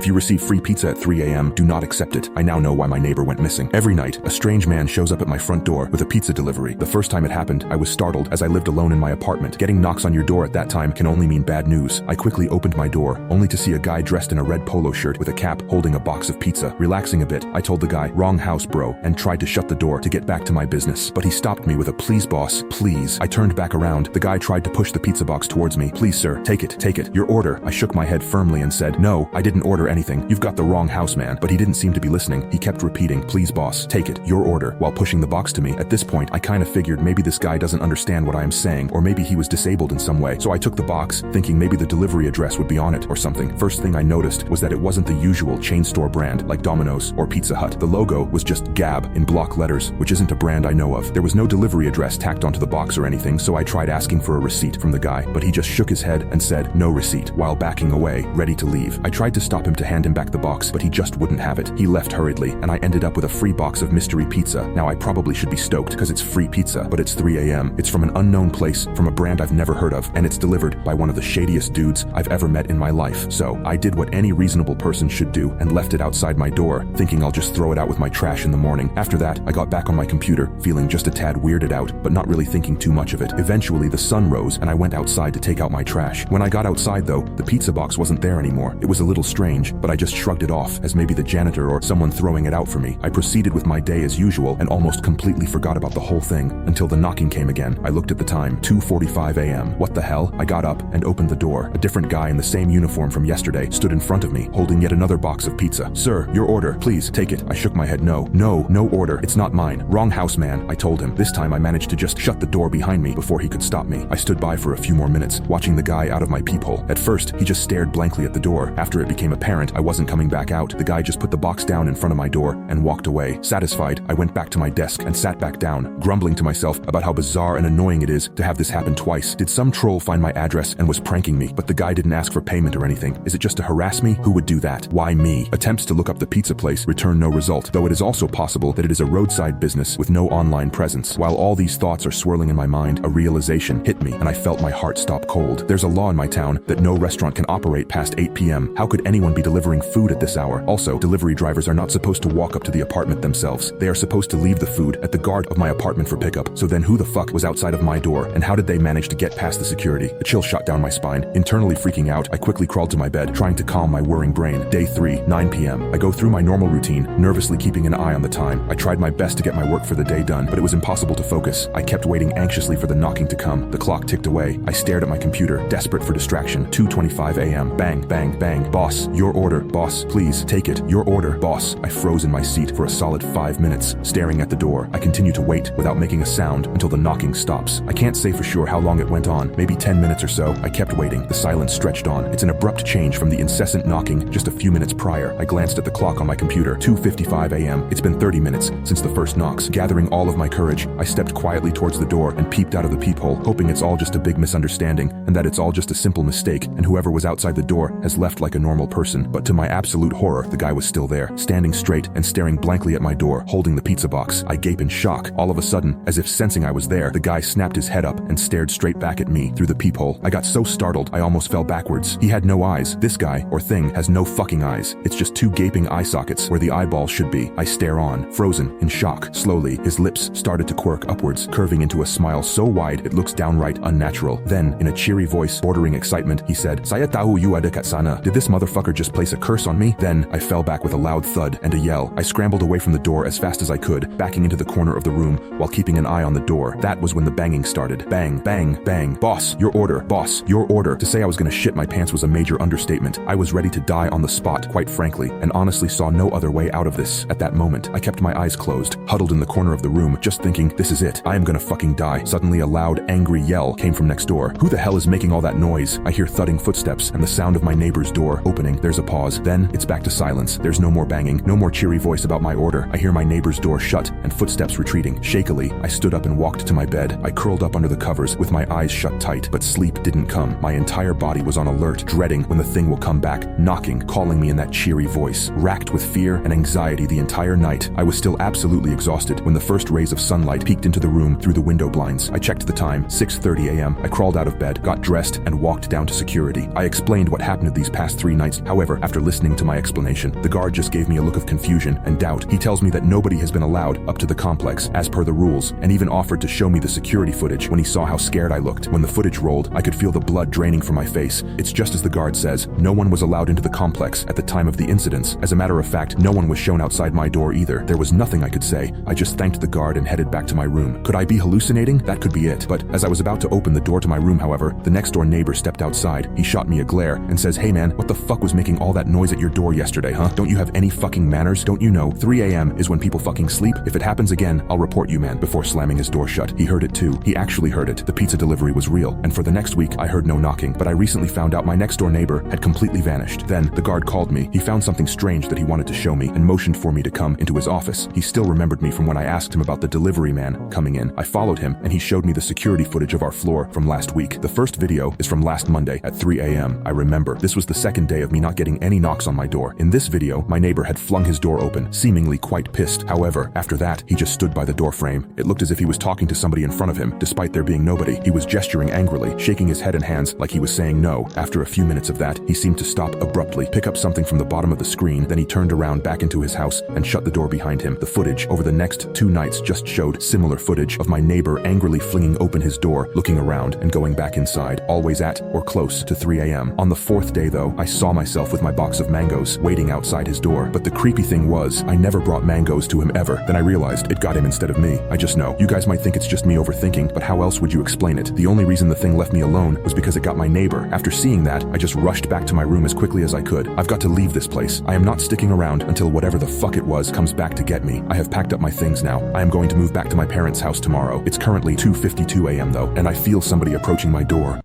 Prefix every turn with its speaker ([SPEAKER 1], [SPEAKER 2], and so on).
[SPEAKER 1] If you receive free pizza at 3 a.m., do not accept it. I now know why my neighbor went missing. Every night, a strange man shows up at my front door with a pizza delivery. The first time it happened, I was startled as I lived alone in my apartment. Getting knocks on your door at that time can only mean bad news. I quickly opened my door, only to see a guy dressed in a red polo shirt with a cap holding a box of pizza. Relaxing a bit, I told the guy, "Wrong house, bro," and tried to shut the door to get back to my business. But he stopped me with a "Please, boss, please." I turned back around. The guy tried to push the pizza box towards me. "Please, sir, take it, your order." I shook my head firmly and said, "No, I didn't order anything. You've got the wrong house, man." But he didn't seem to be listening. He kept repeating, "Please, boss, take it, your order," while pushing the box to me. At this point, I kind of figured maybe this guy doesn't understand what I am saying, or maybe he was disabled in some way. So I took the box, thinking maybe the delivery address would be on it or something. First thing I noticed was that it wasn't the usual chain store brand like Domino's or Pizza Hut. The logo was just Gab in block letters, which isn't a brand I know of. There was no delivery address tacked onto the box or anything, so I tried asking for a receipt from the guy, but he just shook his head and said, "No receipt," while backing away, ready to leave. I tried to stop him to hand him back the box, but he just wouldn't have it. He left hurriedly, and I ended up with a free box of mystery pizza. Now I probably should be stoked because it's free pizza, but it's 3 a.m. It's from an unknown place, from a brand I've never heard of, and it's delivered by one of the shadiest dudes I've ever met in my life. So I did what any reasonable person should do and left it outside my door, thinking I'll just throw it out with my trash in the morning. After that, I got back on my computer, feeling just a tad weirded out, but not really thinking too much of it. Eventually, the sun rose, and I went outside to take out my trash. When I got outside, though, the pizza box wasn't there anymore. It was a little strange, but I just shrugged it off as maybe the janitor or someone throwing it out for me. I proceeded with my day as usual and almost completely forgot about the whole thing until the knocking came again. I looked at the time, 2:45 a.m. What the hell? I got up and opened the door. A different guy in the same uniform from yesterday stood in front of me, holding yet another box of pizza. "Sir, your order. Please, take it." I shook my head. No order. It's not mine. Wrong house, man," I told him. This time I managed to just shut the door behind me before he could stop me. I stood by for a few more minutes, watching the guy out of my peephole. At first, he just stared blankly at the door. After it became apparent I wasn't coming back out, the guy just put the box down in front of my door and walked away. Satisfied, I went back to my desk and sat back down, grumbling to myself about how bizarre and annoying it is to have this happen twice. Did some troll find my address and was pranking me? But the guy didn't ask for payment or anything. Is it just to harass me? Who would do that? Why me? Attempts to look up the pizza place return no result, though it is also possible that it is a roadside business with no online presence. While all these thoughts are swirling in my mind, a realization hit me and I felt my heart stop cold. There's a law in my town that no restaurant can operate past 8 p.m. How could anyone be delivering food at this hour? Also, delivery drivers are not supposed to walk up to the apartment themselves. They are supposed to leave the food at the guard of my apartment for pickup. So then who the fuck was outside of my door, and how did they manage to get past the security? A chill shot down my spine. Internally freaking out, I quickly crawled to my bed, trying to calm my whirring brain. Day 3, 9 p.m. I go through my normal routine, nervously keeping an eye on the time. I tried my best to get my work for the day done, but it was impossible to focus. I kept waiting anxiously for the knocking to come. The clock ticked away. I stared at my computer, desperate for distraction. 2:25 a.m. Bang, bang, bang. "Boss, your order. Boss, please, take it. Your order. Boss." I froze in my seat for a solid 5 minutes, staring at the door. I continue to wait without making a sound until the knocking stops. I can't say for sure how long it went on, maybe 10 minutes or so. I kept waiting. The silence stretched on. It's an abrupt change from the incessant knocking just a few minutes prior. I glanced at the clock on my computer. 2:55 a.m. It's been 30 minutes since the first knocks. Gathering all of my courage, I stepped quietly towards the door and peeped out of the peephole, hoping it's all just a big misunderstanding and that it's all just a simple mistake and whoever was outside the door has left like a normal person. But to my absolute horror, the guy was still there, standing straight and staring blankly at my door, holding the pizza box. I gape in shock. All of a sudden, as if sensing I was there, the guy snapped his head up and stared straight back at me through the peephole. I got so startled, I almost fell backwards. He had no eyes. This guy, or thing, has no fucking eyes. It's just two gaping eye sockets where the eyeballs should be. I stare on, frozen, in shock. Slowly, his lips started to quirk upwards, curving into a smile so wide it looks downright unnatural. Then, in a cheery voice bordering excitement, he said, "Saya tahu you ada kat sana." Did this motherfucker just place a curse on me? Then, I fell back with a loud thud and a yell. I scrambled away from the door as fast as I could, backing into the corner of the room while keeping an eye on the door. That was when the banging started. Bang, bang, bang. "Boss, your order. Boss, your order." To say I was gonna shit my pants was a major understatement. I was ready to die on the spot, quite frankly, and honestly saw no other way out of this. At that moment, I kept my eyes closed, huddled in the corner of the room, just thinking, this is it. I am gonna fucking die. Suddenly a loud, angry yell came from next door. Who the hell is making all that noise? I hear thudding footsteps and the sound of my neighbor's door opening. There's a pause. Then it's back to silence. There's no more banging, no more cheery voice about my order. I hear my neighbor's door shut and footsteps retreating. Shakily, I stood up and walked to my bed. I curled up under the covers with my eyes shut tight, but sleep didn't come. My entire body was on alert, dreading when the thing will come back, knocking, calling me in that cheery voice. Racked with fear and anxiety the entire night, I was still absolutely exhausted when the first rays of sunlight peeked into the room through the window blinds. I checked the time, 6:30 a.m. I crawled out of bed, got dressed, and walked down to security. I explained what happened these past 3 nights. However, However, after listening to my explanation, the guard just gave me a look of confusion and doubt. He tells me that nobody has been allowed up to the complex as per the rules, and even offered to show me the security footage when he saw how scared I looked. When the footage rolled, I could feel the blood draining from my face. It's just as the guard says, no one was allowed into the complex at the time of the incidents. As a matter of fact, no one was shown outside my door either. There was nothing I could say. I just thanked the guard and headed back to my room. Could I be hallucinating? That could be it. But as I was about to open the door to my room, however, the next door neighbor stepped outside. He shot me a glare and says, "Hey man, what the fuck was making all that noise at your door yesterday, huh? Don't you have any fucking manners? Don't you know 3 a.m. is when people fucking sleep? If it happens again, I'll report you, man," before slamming his door shut. He heard it too. He actually heard it. The pizza delivery was real. And for the next week, I heard no knocking. But I recently found out my next door neighbor had completely vanished. Then the guard called me. He found something strange that he wanted to show me and motioned for me to come into his office. He still remembered me from when I asked him about the delivery man coming in. I followed him and he showed me the security footage of our floor from last week. The first video is from last Monday at 3 a.m. I remember. This was the second day of me not getting any knocks on my door. In this video, my neighbor had flung his door open, seemingly quite pissed. However, after that, he just stood by the door frame. It looked as if he was talking to somebody in front of him, despite there being nobody. He was gesturing angrily, shaking his head and hands like he was saying no. After a few minutes of that, he seemed to stop abruptly, pick up something from the bottom of the screen, then he turned around back into his house and shut the door behind him. The footage over the next 2 nights just showed similar footage of my neighbor angrily flinging open his door, looking around and going back inside, always at or close to 3 a.m. On the 4th day though, I saw myself with my box of mangoes waiting outside his door. But the creepy thing was, I never brought mangoes to him ever. Then I realized it got him instead of me. I just know. You guys might think it's just me overthinking, but how else would you explain it? The only reason the thing left me alone was because it got my neighbor. After seeing that, I just rushed back to my room as quickly as I could. I've got to leave this place. I am not sticking around until whatever the fuck it was comes back to get me. I have packed up my things now. I am going to move back to my parents' house tomorrow. It's currently 2:52 a.m. though, and I feel somebody approaching my door.